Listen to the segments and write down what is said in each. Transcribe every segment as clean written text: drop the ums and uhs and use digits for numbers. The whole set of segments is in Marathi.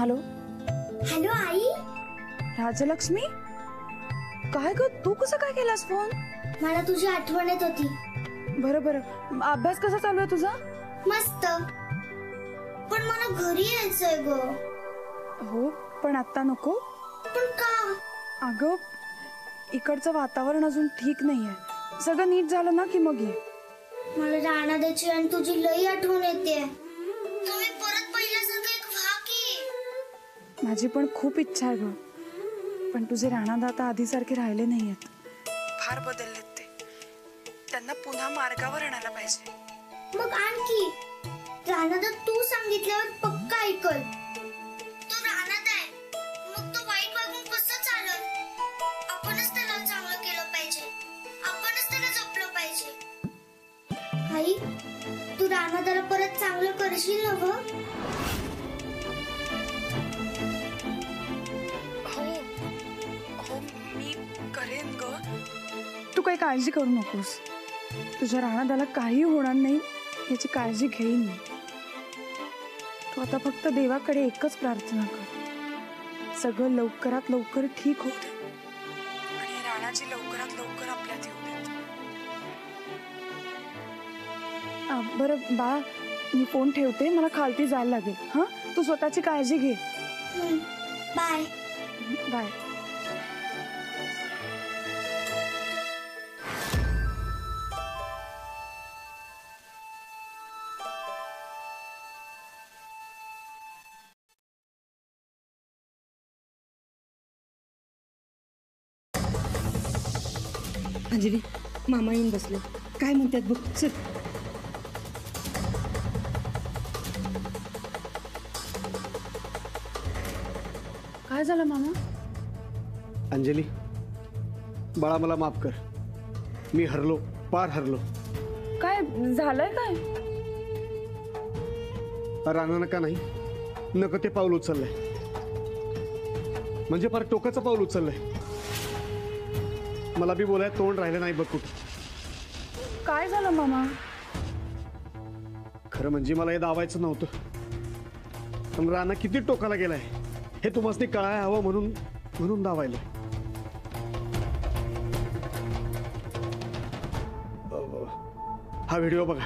हॅलो हॅलो आई. राजलक्ष्मी, काय ग तू कसं काय केलास फोन? मला तुझी आठवण येत होती. बरं बरं, अभ्यास कसा चालू आहे तुझा? मस्त, पण मला घरी यायचंय ग. हो पण आता नको. पण का? अगं इकडचं वातावरण अजून ठीक नाहीये. सगळं नीट झालं ना की मग ये. मला राणादाची आणि तुझी लई आठवण येते. तुम्ही परत पहिल्यासारखं एक व्हा की. माझी पण खूप इच्छा आहे ग, पण तुझे राणादा आता आधीसारखे राहिले नाहीयेत. फार बदललेत ते. त्यांना पुन्हा मार्गावर आणायला पाहिजे. मग आणखी राणादा तू सांगितल्यावर पक्का ऐकल. तो राणादा आहे, मग तो वाईट वागून कसं चालल? आपणच त्याला चांगलं केलं पाहिजे, आपणच त्याला जपलं पाहिजे. आई, तू राणादाला परत चांगलं करशील ना ग? हो हो मी करेन ग. तू काही काळजी करू नकोस. तुझ्या राणादाला काही होणार नाही याची काळजी घेईन मी. तू आता फक्त देवाकडे एकच प्रार्थना कर, सगळं लवकरात लवकर ठीक होऊ दे आणि राणाची लवकरात लवकर आपल्यात येऊ देत. बरं बाळा, मी फोन ठेवते, मला खालती जायला लागेल. हां, तू स्वतःची काळजी घे. Bye bye. अंजली, मामा येऊन बसले. काय म्हणतात बघ. चल. काय झालं मामा? अंजली बाळा, मला माफ कर. मी हरलो, पार हरलो. काय झालंय? काय रानानं का नाही नको ते पाऊल उचललंय, म्हणजे फार टोकाचं पाऊल उचललंय. मला बी बोलाय तोंड राहिलं नाही बघ कुठं. काय झालं मामा? खरं म्हणजे मला हे दावायचं नव्हतं, पण राणा किती टोकाला गेलाय हे तुम्हाला कळायला हवं म्हणून दावायला. हा व्हिडिओ बघा.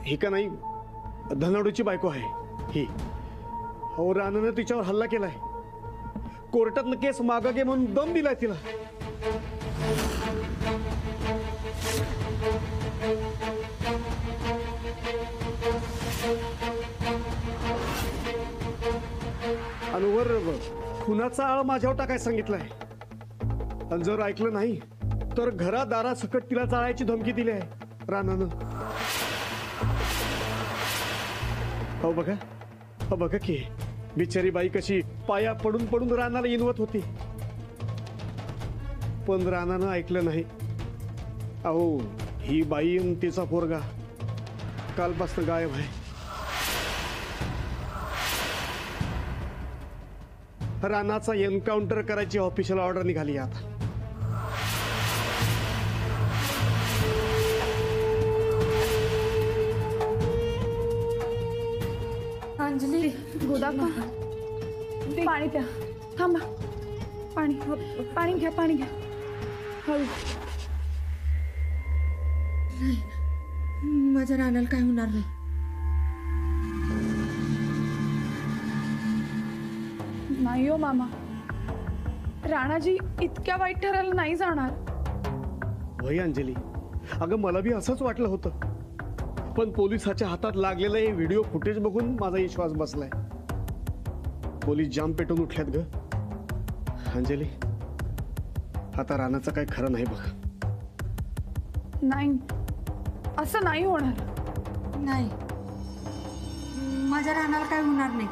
ही का नाही धनाडूची बायको आहे ही. हो, राणानं तिच्यावर हल्ला केलाय. कोर्टातनं केस मागं घे म्हणून दम दिलाय तिला. आणि वर खुनाचा आळ माझ्यावर टाकाय सांगितलाय. आणि जर ऐकलं नाही तर घरादारा सकट तिला जाळायची धमकी दिली आहे रानानं. हो बघा, हो बघा की बिचारी बाई कशी पाया पडून पडून रानाला इनवत होती, पण रानानं ऐकलं नाही. अहो, ही बाई आणि तिचा पोरगा कालपासून गायब आहे. रानाचा एन्काउंटर करायची ऑफिशियल ऑर्डर निघाली आता. अंजली, गोदाका पाणी प्या. थांबा, पाणी पाणी घ्या, पाणी घ्या. हळू. नाही, माझ्या रानाला काय होणार नाही. नाही हो मामा, राणाजी इतक्या वाईट ठरायला नाही जाणार. वय अंजली, अगं मला बी असंच वाटलं होतं, पण पोलिसाच्या हातात लागलेलं हे व्हिडिओ फुटेज बघून माझा विश्वास बसलाय. पोलीस जाम पेटून उठल्यात ग. अंजली, आता रानाचं काय खरं नाही बघ. नाही, असं नाही होणार. नाही, माझ्या रानाला काय होणार नाही.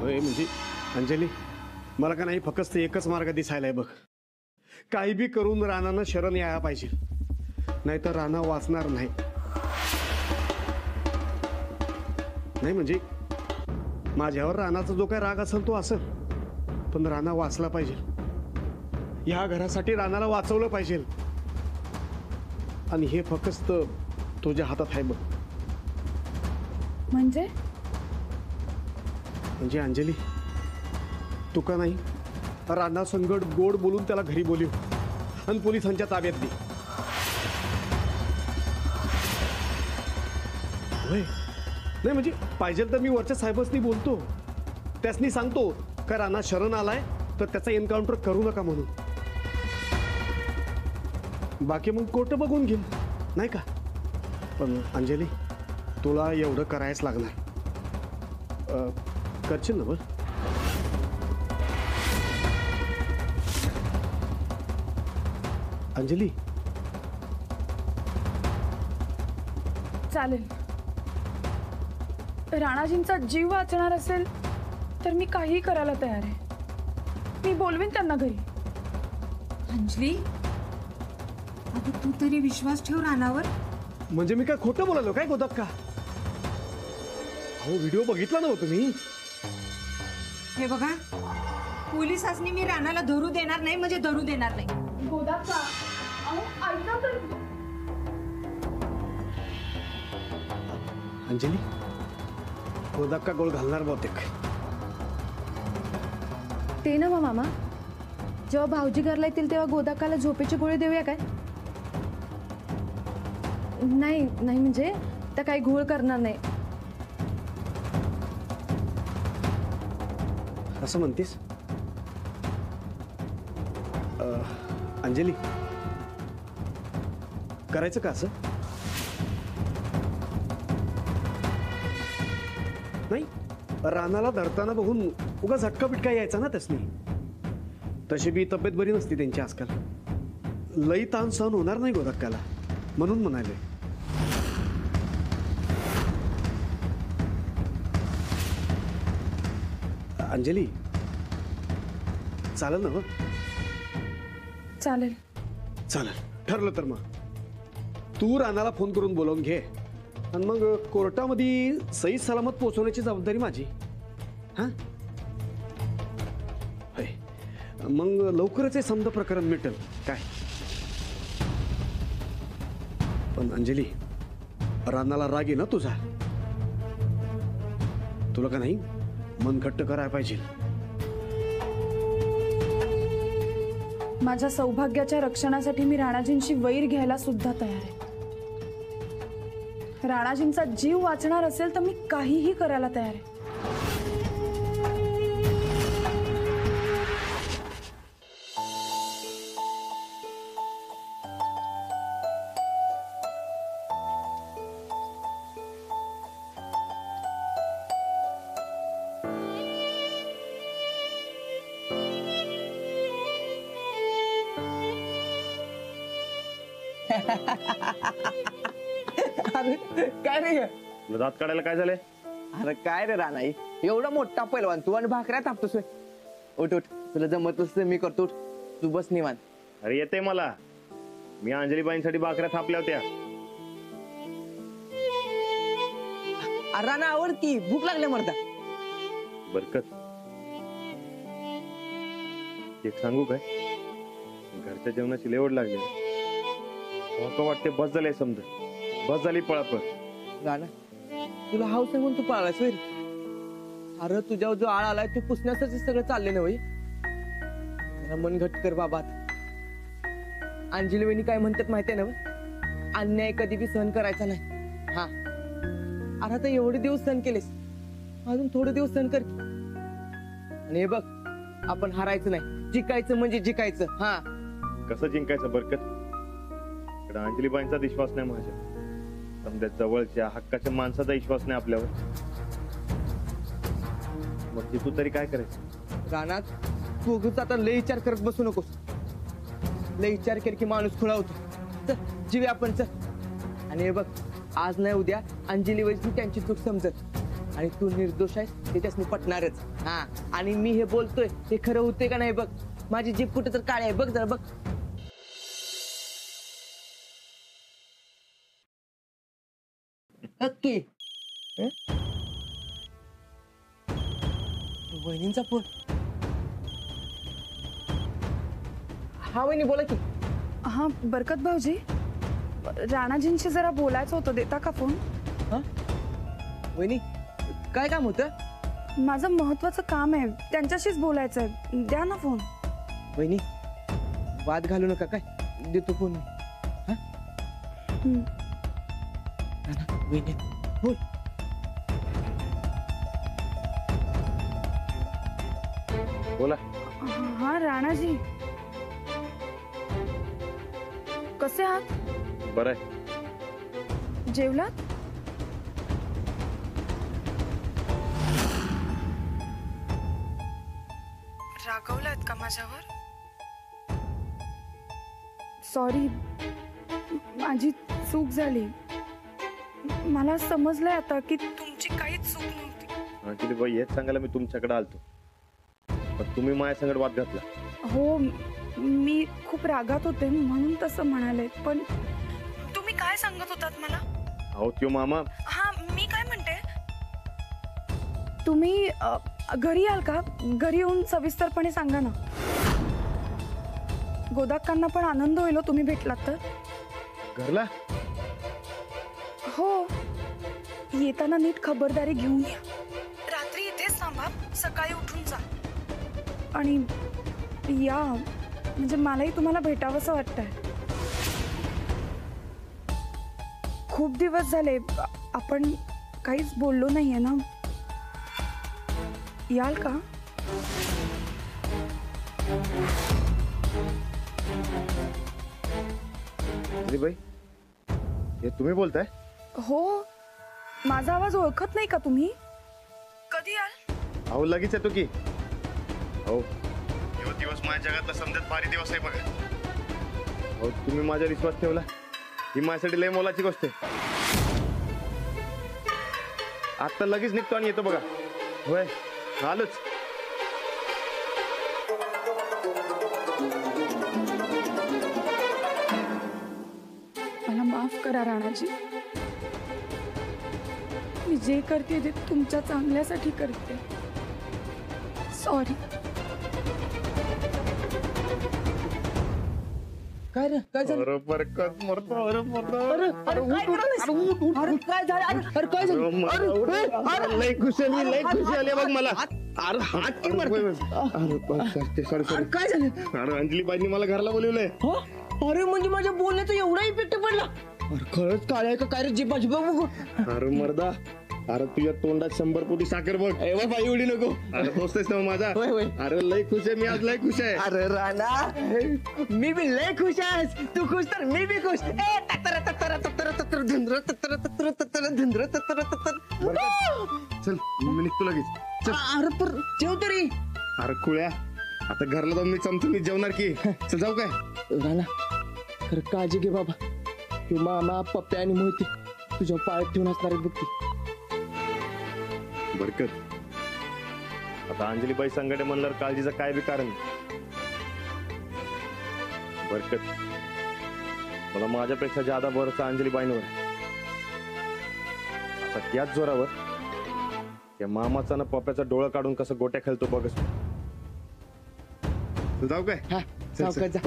म्हणजे अंजली, मला का नाही फक्त एकच मार्ग दिसायलाय बघ. काही बी करून रानानं शरण यायला पाहिजे, नाहीतर राणा वाचणार नाही. नाही म्हणजे माझ्यावर रानाचा जो काय राग असेल तो असेल, पण राणा वाचला पाहिजे. या घरासाठी रानाला वाचवलं पाहिजे, आणि हे फक्त तुझ्या हातात आहे बघ. म्हणजे म्हणजे अंजली तू का नाही राणा संगड गोड बोलून त्याला घरी बोलव आणि पोलिसांच्या ताब्यात दे. होय नाही म्हणजे पाहिजे तर मी वरच्या साहेबांनी बोलतो, त्यासनी सांगतो का राणा शरण आलाय तर त्याचा एन्काउंटर करू नका म्हणून. बाकी मग कोर्ट बघून घेईन नाही का. पण अंजली तुला एवढं करायच लागणार. करशील ना बरं. अंजली चालेल. राणाजींचा जीव वाचणार असेल तर मी काही करायला तयार आहे. मी बोलवीन त्यांना घरी. अंजली अगं तू तरी विश्वास ठेव रानावर. म्हणजे मी काय खोटं बोलालो काय गोदात का. अहो व्हिडिओ बघितला ना हो तुम्ही. हे बघा पोलिसांनी मी रानाला धरू देणार नाही म्हणजे धरू देणार नाही. अंजली गोदात का गोळ घालणार बहुतेक. ते ना मग मामा, जेव्हा भाऊजी घरला येतील तेव्हा गोदाकाला झोपेची गोळी देऊया काय. नाही नाही म्हणजे त्या काही घोळ करणार नाही. असं म्हणतेस. अंजली करायचं का असं. नाही रानाला धरताना बघून उगा झटका पिटका यायचा ना त्यासनी. तशी बी तब्येत बरी नसती त्यांची आजकाल. लई ताण सहन होणार नाही गोधक्काला म्हणून म्हणाले. अंजली चालेल ना. चालेल. चालेल ठरलं तर मग तू रानाला फोन करून बोलावून घे आणि मग कोर्टामध्ये सही सलामत पोहोचवण्याची जबाबदारी माझी. हा मग लवकरच हे समजा प्रकरण मिटेल काय. पण अंजली रानाला राग आहे ना तुझा. तुला का नाही मन घट्ट करायला पाहिजे. माझ्या सौभाग्याच्या रक्षणासाठी मी राणाजींशी वैर घ्यायला सुद्धा तयार आहे. राणाजींचा जीव वाचणार असेल तर मी काहीही करायला तयार आहे. अरे काय रे तुला दात काढायला काय झालंय. अरे काय रे रानाई एवढा मोठा पैलवान तू आणि भाकऱ्या थापतोस. उठ उठ तुला जमत असतं मी करतो. उठ तू बस निवांत. अरे येते मला. मी अंजलीबाईंसाठी भाकऱ्या थापल्या होत्या. अरे राणा आवड की भूक लागल्या मरता. बरकत एक सांगू काय. घरच्या जेवणाची लेवड लागली. का वाटते बस झाले समजा. बस झाली पळापळ. राणा तुला हाव सांगून तू पळालास वे. अरे तुझ्यावर जो आळ आलाय तू पुसण्याच सगळं चालले ना. मन घट्ट कर बाबा. अंजली वहिनी काय म्हणतात माहितीये ना. अन्याय कधी बी सहन करायचा नाही. हा अरे आता एवढे दिवस सहन केलेस अजून थोडे दिवस सहन कर. आणि हे बघ आपण हारायचं नाही. जिंकायचं म्हणजे जिंकायचं. हा कसं जिंकायचं बरकत. अंजलीबाईंचा विश्वास नाही माझ्या. समजा जवळच्या हक्काच्या माणसाचा विश्वास नाही आपल्यावर. मग तू तरी काय करायचं. रानात तू आता लय विचार करत बसू नकोस. लय विचार केर की माणूस खुळा होतो. चल जीव्या आपण चल. आणि हे बघ आज नाही उद्या अंजली वैद्य त्यांची चूक समजत आणि तू निर्दोष आहेस ते त्यासनी पटणारच. हा आणि मी हे बोलतोय हे खरं होते का नाही बघ. माझी जीभ कुठे तर काळी आहे बघ जरा बघ. नक्की वहिनींचा फोन. हा वहिनी बोला की. हा बरकत भाऊजी राणाजींशी जरा बोलायचं होतं. देता का फोन. वहिनी काय काम होतं? माझं महत्वाचं काम आहे, त्यांच्याशीच बोलायचं आहे. द्या ना फोन. वहिनी वाद घालू नका काय, देतो फोन. हं. वहिनी बोल. बोला. हा राणाजी, कसे आहात? बरं आहे. जेवलात? रागवलात का माझ्यावर? सॉरी, माझी चूक झाली. मला समजलंय आता की तुमची काहीच चूक नव्हती. अंजली बाई, हेच सांगायला मी तुमच्याकडे आलतो, पण तुम्ही माझ्या संगत वाद घातला. हो, मी खूप रागात होते म्हणून तसं म्हणाले. पण तुम्ही काय सांगत होतात मला? अहो त्यो मामा. हा, मी काय म्हणते, तुम्ही घरी याल का? घरी येऊन सविस्तरपणे सांगा ना. गोदाक्कांना पण आनंद होईल तुम्ही भेटलात तर. घरला? हो, येताना नीट खबरदारी घेऊन या. रात्री इथेच थांबा, सकाळी उठून जा. आणि या, म्हणजे मलाही तुम्हाला भेटावंसं वाटतंय. खूप दिवस झाले आपण काहीच बोललो नाहीये ना. याल का? अंजली बाई, हे तुम्ही बोलताय? हो, माझा आवाज ओळखत नाही का तुम्ही? कधी याल? अहो लगेच येतो की. अहो यो दिवस माझ्या जगातला समजत भारी दिवस आहे बघा. अहो तुम्ही माझ्यावर विश्वास ठेवला, ही माझ्यासाठी लय मोलाची गोष्ट आहे. आता लगेच निघतो आणि येतो बघा. होय, आलोच. मला माफ करा राणाजी. मी जे करते ते तुमच्या चांगल्यासाठी करते. सॉरी. काय रे, काय झालं? अरे बरकत मरतो. अरे काय झालं? अरे काय झालं? लय खुशी आली, लय खुशी आली बघ मला. अरे हात की सॉरी सॉरी. काय झालं? अरे अंजली बाईंनी मला घरला बोलवलंय. अरे म्हणजे माझ्या बोलण्याचा एवढा इफेक्ट पडला? अरे खरंच काळ आहे का काय रे? जिबा जिबा बघू. अरे मर्दा, अरे तुझ्या तोंडात 100 कोटी साखर बघ. एवढा बाई एवढी नको. अरे तोच ना माझा. होय होय. अरे लय खुश आहे मी आज, लय खुश आहे. अरे राणा, मी बी लय खुश आहेस. तू खुश तर मी बी खुश. ए ततर ततर ततर ततर धुंद्र ततर ततर ततर धुंद्र ततर ततर. चल मी निघतो लगेच. चल. अरे पर जेव तरी. अरे खुळ्या, आता घरला जाऊन मी चमचमीत जेवणार की. चल जाऊ काय? राणा खरं काळजी घे बाबा. तू मामा पप्प्या आणि मोहिती तुझ्या पायात ठेवून असणार आहे बघ ती. बरकत, आता अंजली बाई संगडे म्हणल्यावर काळजीचं काय बी कारण नाही. बरकत, मला माझ्यापेक्षा ज्यादा भरोसा अंजली बाईंवर. आता त्याच जोरावर त्या मामाचा ना पप्प्याचा डोळा काढून कसं गोट्या खेळतो बघच. तू जाऊ काय? हा सावकाश जा.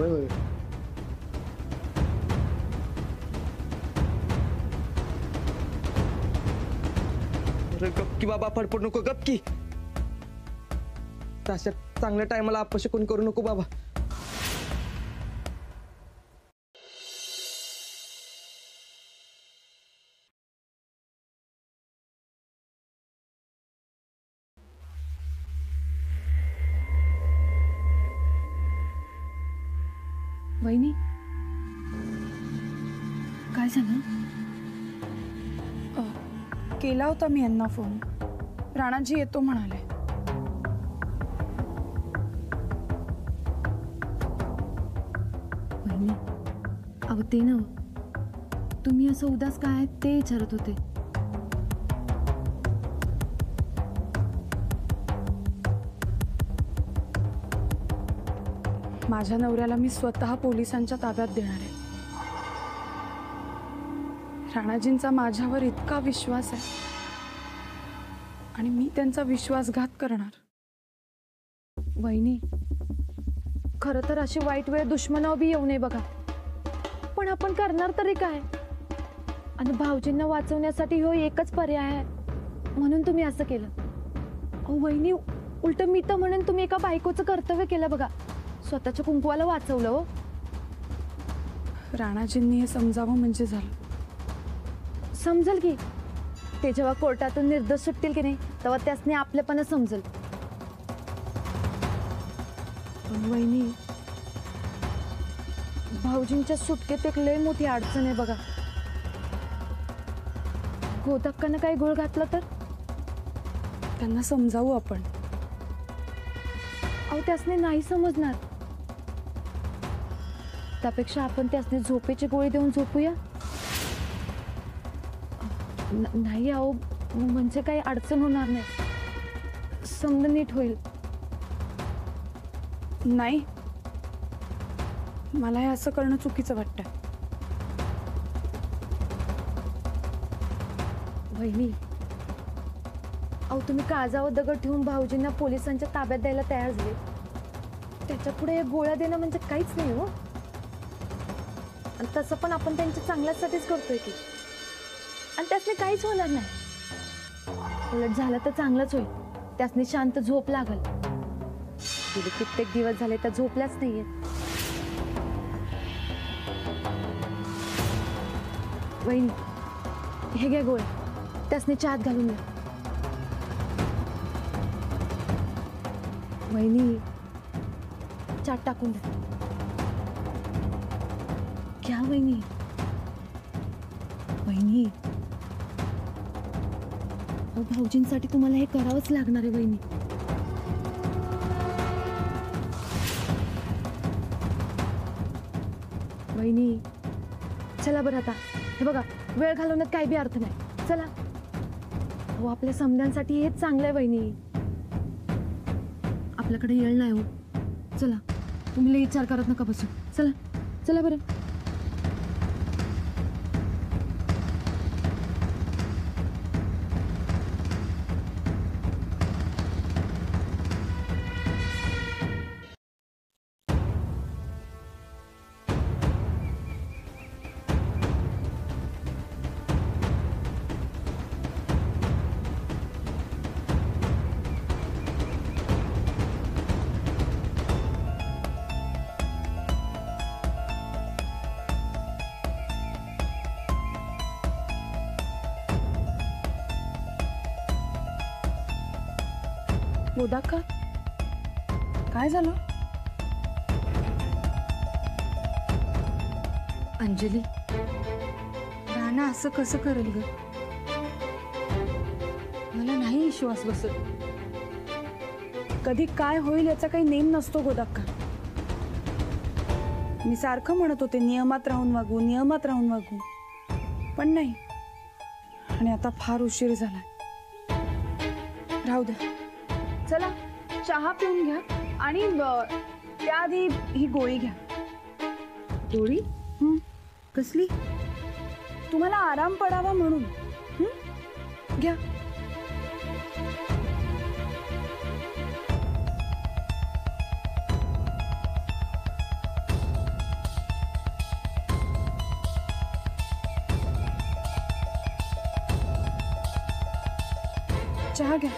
अरे गपकी बाबा, फडफड नको गपकी. तशा चांगल्या टायमाला अपशकुन करू नको बाबा. वहिनी, काय झालं? केला होता मी यांना फोन. राणाजी येतो म्हणाले. वहिनी, अहो ते ना, तुम्ही असं उदास काय ते विचारत होते. माझ्या नवऱ्याला मी स्वतः पोलिसांच्या ताब्यात देणार आहे. राणाजींचा माझ्यावर इतका विश्वास आहे आणि मी त्यांचा विश्वासघात करणार. वहिनी, खरं तर अशी वाईट वेळ दुश्मनावर बी येऊ नये बघा. पण आपण करणार तरी काय? आणि भाऊजींना वाचवण्यासाठी हो एकच पर्याय आहे. म्हणून तुम्ही असं केलं. अहो वहिनी, उलट मी तर म्हणून तुम्ही एका बायकोचं कर्तव्य केलं बघा. स्वतःच्या कुंकवाला वाचवलं हो. राणाजींनी हे समजावं म्हणजे झालं. समजेल की ते जेव्हा कोर्टातून निर्दोष सुटतील की नाही तेव्हा त्यासने आपलेपणा समजेल. पण वहिनी, भाऊजींच्या सुटकेत एक लय मोठी अडचण आहे बघा. गोदक्कानं काही गोळ घातला तर त्यांना समजावू आपण. अहो त्यासने नाही समजणार. त्यापेक्षा आपण त्यासने झोपेची गोळी देऊन झोपूया. नाही अहो, म्हणजे काही अडचण होणार नाही. समज नीट होईल. नाही, मला हे असं करणं चुकीचं वाटतं. वहिनी, अहो तुम्ही काळजावर दगड ठेवून भाऊजींना पोलिसांच्या ताब्यात द्यायला तयार झाले. त्याच्या पुढे या गोळ्या देणं म्हणजे काहीच नाही हो. आणि तसं पण आपण त्यांच्या चांगल्यासाठीच करतोय की. आणि त्यासने काहीच होणार नाही. उलट झालं तर चांगलंच होईल. त्यासने शांत झोप लागल. गेले कित्येक दिवस झाले त्या झोपल्याच नाहीये. वहिनी, हे घ्या गोळ्या. त्यासने चहात घालून द्या. वहिनी, चाट टाकून द्या. घ्या वहिनी. वहिनी, अहो भाऊजींसाठी तुम्हाला हे करावंच लागणार आहे वहिनी. वहिनी, चला बरं आता. हे बघा, वेळ घालवण्यात काही बी अर्थ नाही. चला. हो, आपल्या समजांसाठी हेच चांगलं आहे वहिनी. आपल्याकडे येळ नाही हो. चला, तुम्ही लई विचार करत नका बसू. चला चला बरं. गोदाक्का, काय झालं? अंजली, राणा असं कसं करेल ग? मला नाही विश्वास बसत. कधी काय होईल याचा काही नेम नसतो गोदाक्का. मी सारखं म्हणत होते नियमात राहून वागू, नियमात राहून वागू, पण नाही. आणि आता फार उशीर झालाय. राहू द्या. चला, चहा पिऊन घ्या आणि त्याआधी ही गोळी घ्या. गोळी? कसली? तुम्हाला आराम पडावा म्हणून. घ्या. चहा घ्या.